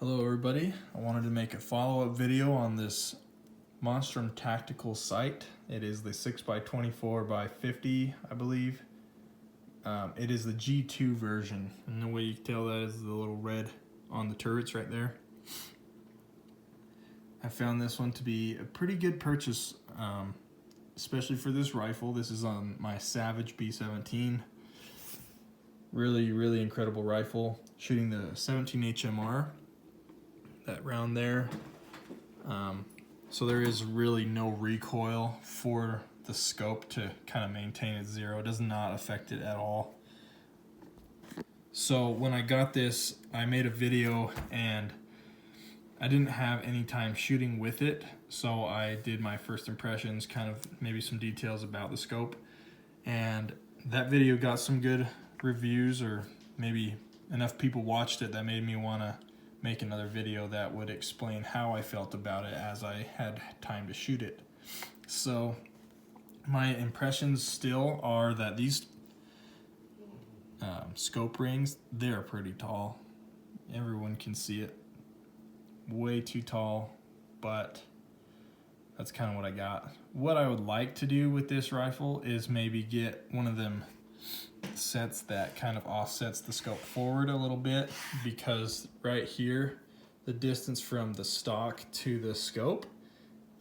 Hello everybody, I wanted to make a follow-up video on this Monstrum tactical sight. It is the 6x24x50, I believe. It is the G2 version, and the way you can tell that is the little red on the turrets right there. I found this one to be a pretty good purchase, especially for this rifle. This is on my Savage B17. Really incredible rifle, shooting the 17 HMR. That round there. So there is really no recoil for the scope to kind of maintain it zero. It does not affect it at all. So when I got this, I made a video and I didn't have any time shooting with it, so I did my first impressions, kind of maybe some details about the scope, and that video got some good reviews, or maybe enough people watched it that made me want to make another video that would explain how I felt about it as I had time to shoot it. So my impressions still are that these scope rings, they're pretty tall. Everyone can see it. Way too tall, but that's kind of what I got. What I would like to do with this rifle is maybe get one of them sets that kind of offsets the scope forward a little bit, because right here the distance from the stock to the scope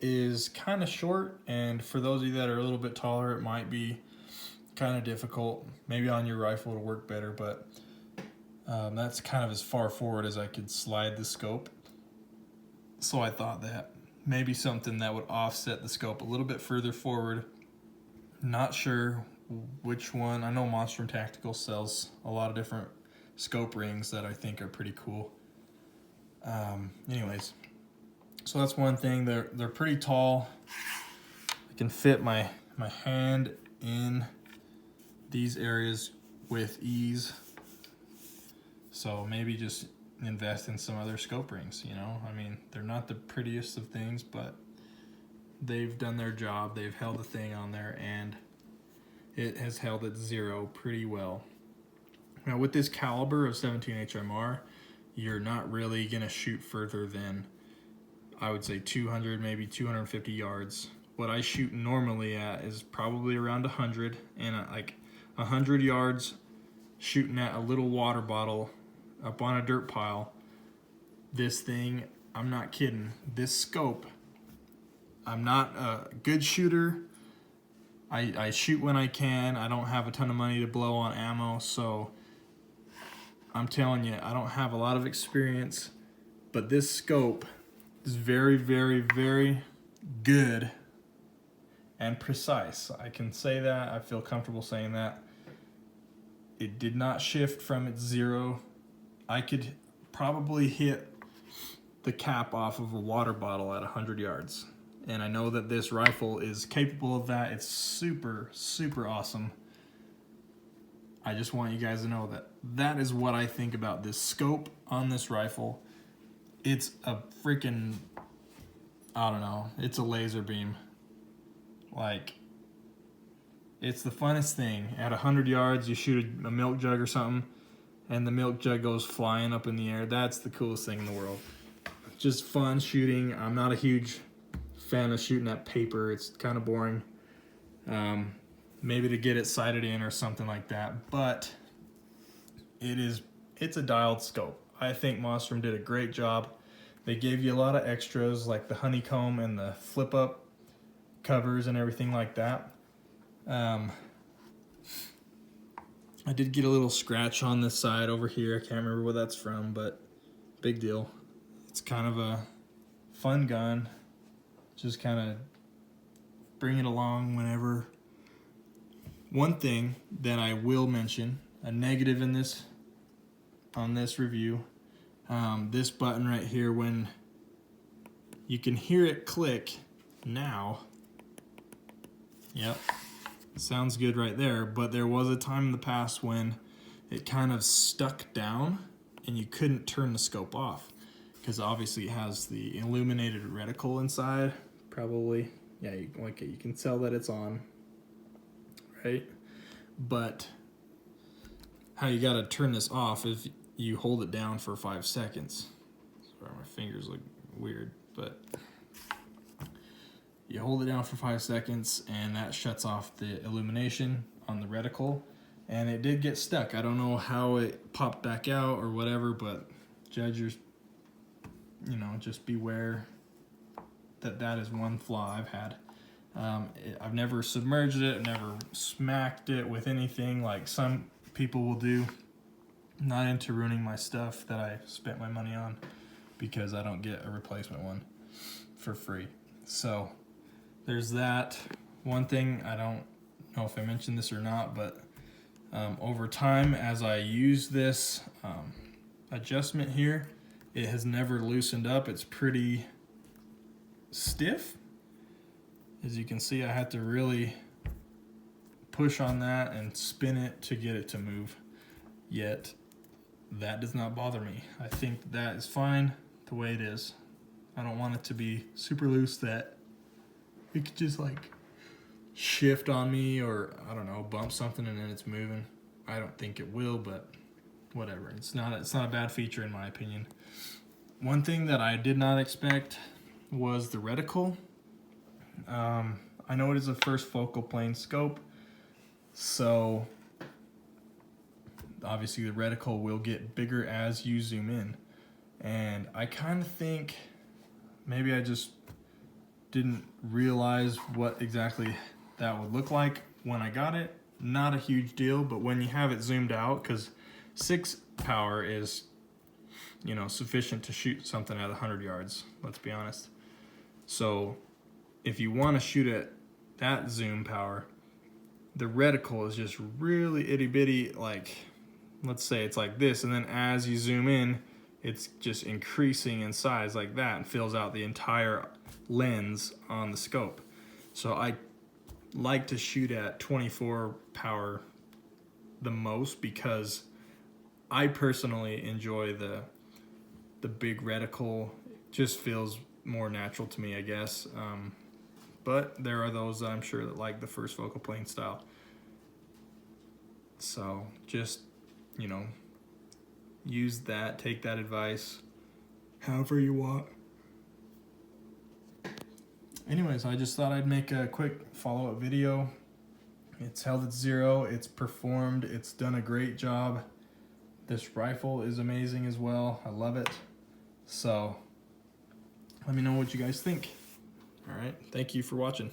is kind of short, and for those of you that are a little bit taller, it might be kind of difficult. Maybe on your rifle it'll work better, but that's kind of as far forward as I could slide the scope. So I thought that maybe something that would offset the scope a little bit further forward. Not sure which one. I know Monstrum Tactical sells a lot of different scope rings that I think are pretty cool. Anyways, so that's one thing. They're pretty tall. I can fit my hand in these areas with ease. So maybe just invest in some other scope rings, you know? I mean, they're not the prettiest of things, but they've done their job. They've held the thing on there, and it has held at zero pretty well. Now with this caliber of 17 HMR, you're not really gonna shoot further than, I would say 200, maybe 250 yards. What I shoot normally at is probably around 100, and like 100 yards shooting at a little water bottle up on a dirt pile. This thing, I'm not kidding, this scope, I'm not a good shooter. I shoot when I can. I don't have a ton of money to blow on ammo, so I'm telling you, I don't have a lot of experience, but this scope is very good and precise. I can say that. I feel comfortable saying that. It did not shift from its zero. I could probably hit the cap off of a water bottle at 100 yards. And I know that this rifle is capable of that. It's super awesome. I just want you guys to know that that is what I think about this scope on this rifle. It's a freaking, I don't know, it's a laser beam. Like, it's the funnest thing. At 100 yards, you shoot a milk jug or something, and the milk jug goes flying up in the air. That's the coolest thing in the world. Just fun shooting. I'm not a huge fan of shooting at paper. It's kind of boring. Maybe to get it sighted in or something like that, but it's a dialed scope. I think Monstrum did a great job. They gave you a lot of extras like the honeycomb and the flip up covers and everything like that. I did get a little scratch on this side over here. I can't remember where that's from, but big deal. It's kind of a fun gun. Just kind of bring it along whenever. One thing that I will mention, a negative in this, on this review, this button right here, when you can hear it click now. Yep, sounds good right there, but there was a time in the past when it kind of stuck down and you couldn't turn the scope off, because obviously it has the illuminated reticle inside. Probably, yeah, you can tell that it's on, right? But how you gotta turn this off is you hold it down for 5 seconds. Sorry, my fingers look weird, but you hold it down for 5 seconds and that shuts off the illumination on the reticle. And it did get stuck. I don't know how it popped back out or whatever, but judges, you know, just beware that that is one flaw I've had. I've never submerged it, never smacked it with anything like some people will do. Not into ruining my stuff that I spent my money on because I don't get a replacement one for free. So there's that. One thing, I don't know if I mentioned this or not, but over time as I use this adjustment here, it has never loosened up. It's pretty stiff. As you can see, I had to really push on that and spin it to get it to move. Yet that does not bother me. I think that is fine the way it is. I don't want it to be super loose that it could just like shift on me or, I don't know, bump something and then it's moving. I don't think it will, but whatever. It's not a bad feature in my opinion. One thing that I did not expect was the reticle. I know it is a first focal plane scope, so obviously the reticle will get bigger as you zoom in. And I kind of think maybe I just didn't realize what exactly that would look like when I got it. Not a huge deal, but when you have it zoomed out, because 6 power is, you know, sufficient to shoot something at 100 yards, let's be honest. So if you want to shoot at that zoom power, the reticle is just really itty bitty, like, let's say it's like this, and then as you zoom in, it's just increasing in size like that and fills out the entire lens on the scope. So I like to shoot at 24 power the most because I personally enjoy the big reticle. It just feels more natural to me, I guess. But there are those I'm sure that like the first focal plane style. So just, you know, use that, take that advice however you want. Anyways, I just thought I'd make a quick follow-up video. It's held at 0, it's performed, it's done a great job. This rifle is amazing as well. I love it. So let me know what you guys think. All right, thank you for watching.